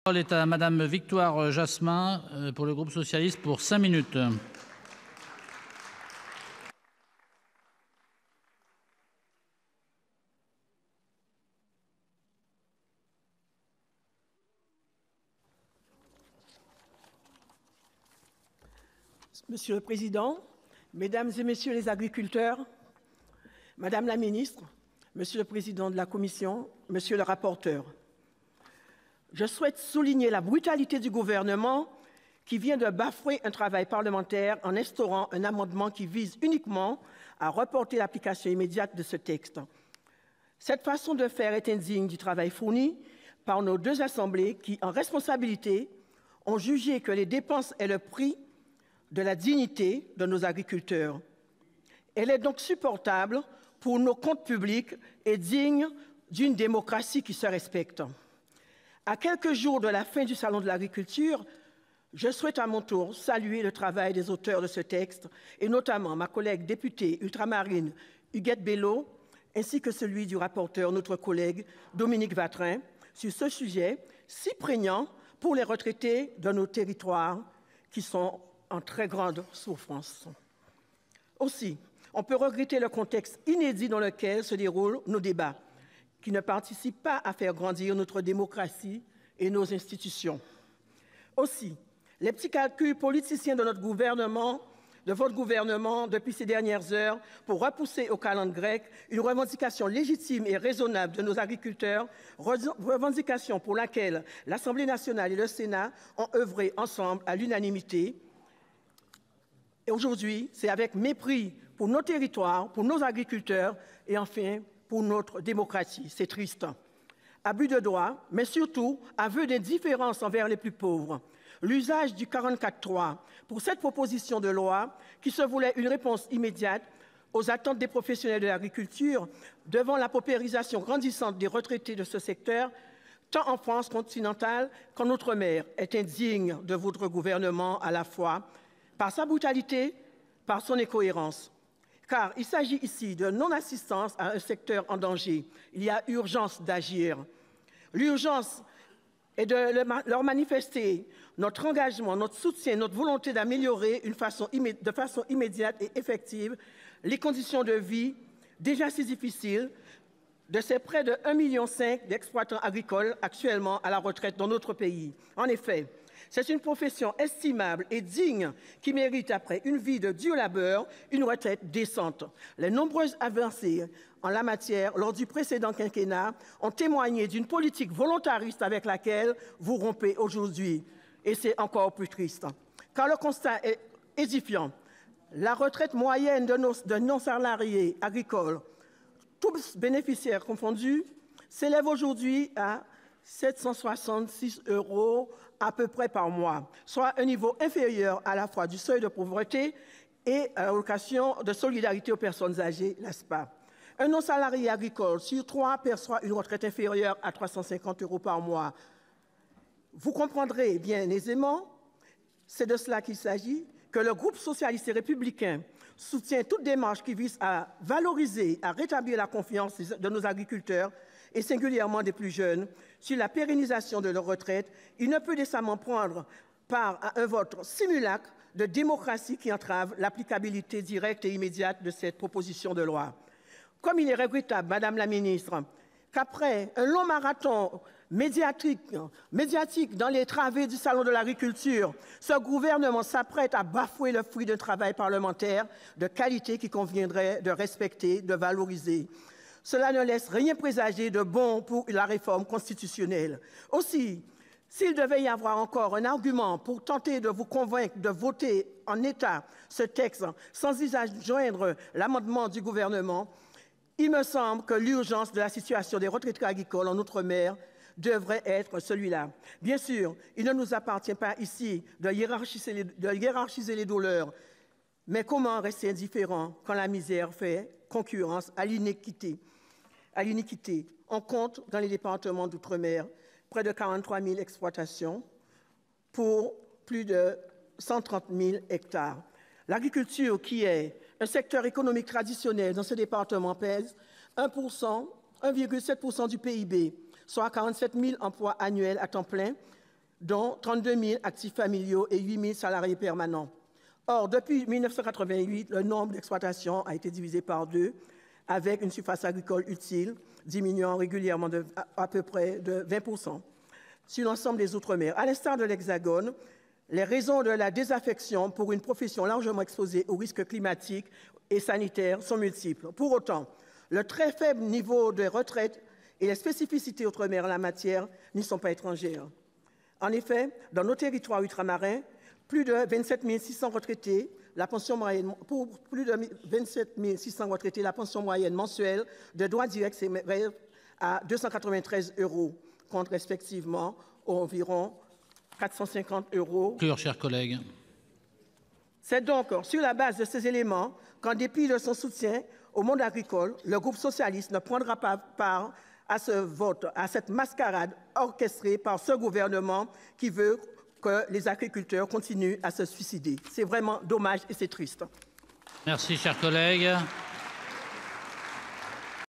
La parole est à Madame Victoire Jasmin pour le groupe socialiste pour 5 minutes. Monsieur le Président, Mesdames et Messieurs les agriculteurs, Madame la Ministre, Monsieur le Président de la Commission, Monsieur le rapporteur, je souhaite souligner la brutalité du gouvernement qui vient de bafouer un travail parlementaire en instaurant un amendement qui vise uniquement à reporter l'application immédiate de ce texte. Cette façon de faire est indigne du travail fourni par nos deux assemblées qui, en responsabilité, ont jugé que les dépenses est le prix de la dignité de nos agriculteurs. Elle est donc supportable pour nos comptes publics et digne d'une démocratie qui se respecte. À quelques jours de la fin du Salon de l'agriculture, je souhaite à mon tour saluer le travail des auteurs de ce texte, et notamment ma collègue députée ultramarine Huguette Bello, ainsi que celui du rapporteur, notre collègue Dominique Vatrin, sur ce sujet si prégnant pour les retraités de nos territoires qui sont en très grande souffrance. Aussi, on peut regretter le contexte inédit dans lequel se déroulent nos débats, qui ne participent pas à faire grandir notre démocratie et nos institutions. Aussi, les petits calculs politiciens de notre gouvernement, de votre gouvernement, depuis ces dernières heures, pour repousser au calendrier grec une revendication légitime et raisonnable de nos agriculteurs, revendication pour laquelle l'Assemblée nationale et le Sénat ont œuvré ensemble à l'unanimité. Et aujourd'hui, c'est avec mépris pour nos territoires, pour nos agriculteurs et enfin pour notre démocratie. C'est triste. Abus de droit, mais surtout aveu d'indifférence envers les plus pauvres. L'usage du 44.3 pour cette proposition de loi qui se voulait une réponse immédiate aux attentes des professionnels de l'agriculture devant la paupérisation grandissante des retraités de ce secteur, tant en France continentale qu'en Outre-mer, est indigne de votre gouvernement à la fois par sa brutalité, par son incohérence. Car il s'agit ici de non-assistance à un secteur en danger. Il y a urgence d'agir. L'urgence est de leur manifester notre engagement, notre soutien, notre volonté d'améliorer de façon immédiate et effective les conditions de vie déjà si difficiles de ces près de 1,5 million d'exploitants agricoles actuellement à la retraite dans notre pays. En effet, c'est une profession estimable et digne qui mérite, après une vie de dur labeur, une retraite décente. Les nombreuses avancées en la matière lors du précédent quinquennat ont témoigné d'une politique volontariste avec laquelle vous rompez aujourd'hui. Et c'est encore plus triste. Car le constat est édifiant. La retraite moyenne de non-salariés agricoles, tous bénéficiaires confondus, s'élève aujourd'hui à 766 € à peu près par mois, soit un niveau inférieur à la fois du seuil de pauvreté et à l'allocation de solidarité aux personnes âgées, l'ASPA. Un non-salarié agricole sur 3 perçoit une retraite inférieure à 350 € par mois. Vous comprendrez bien aisément, c'est de cela qu'il s'agit, que le groupe socialiste et républicain soutient toute démarche qui vise à valoriser, à rétablir la confiance de nos agriculteurs et singulièrement des plus jeunes, sur la pérennisation de leur retraite. Il ne peut décemment prendre part à un vote simulacre de démocratie qui entrave l'applicabilité directe et immédiate de cette proposition de loi. Comme il est regrettable, Madame la Ministre, qu'après un long marathon médiatique dans les travées du Salon de l'agriculture, ce gouvernement s'apprête à bafouer le fruit d'un travail parlementaire de qualité qui conviendrait de respecter, de valoriser. Cela ne laisse rien présager de bon pour la réforme constitutionnelle. Aussi, s'il devait y avoir encore un argument pour tenter de vous convaincre de voter en état ce texte sans y joindre l'amendement du gouvernement, il me semble que l'urgence de la situation des retraités agricoles en Outre-mer devrait être celui-là. Bien sûr, il ne nous appartient pas ici de hiérarchiser les douleurs, mais comment rester indifférent quand la misère fait concurrence à l'iniquité? On compte dans les départements d'outre-mer près de 43 000 exploitations pour plus de 130 000 hectares. L'agriculture, qui est un secteur économique traditionnel dans ce département, pèse 1,7% du PIB, soit 47 000 emplois annuels à temps plein, dont 32 000 actifs familiaux et 8 000 salariés permanents. Or, depuis 1988, le nombre d'exploitations a été divisé par 2, avec une surface agricole utile diminuant régulièrement à peu près de 20% sur l'ensemble des Outre-mer. À l'instar de l'Hexagone, les raisons de la désaffection pour une profession largement exposée aux risques climatiques et sanitaires sont multiples. Pour autant, le très faible niveau de retraite et les spécificités outre-mer en la matière n'y sont pas étrangères. En effet, dans nos territoires ultramarins, plus de 27 600 retraités, pour plus de 27 600 retraités, la pension moyenne mensuelle de droits directs s'élève à 293 €, contre respectivement environ 450 €. Conclure, chers collègues. C'est donc sur la base de ces éléments qu'en dépit de son soutien au monde agricole, le groupe socialiste ne prendra pas part à ce vote, à cette mascarade orchestrée par ce gouvernement qui veut que les agriculteurs continuent à se suicider. C'est vraiment dommage et c'est triste. Merci, chers collègues.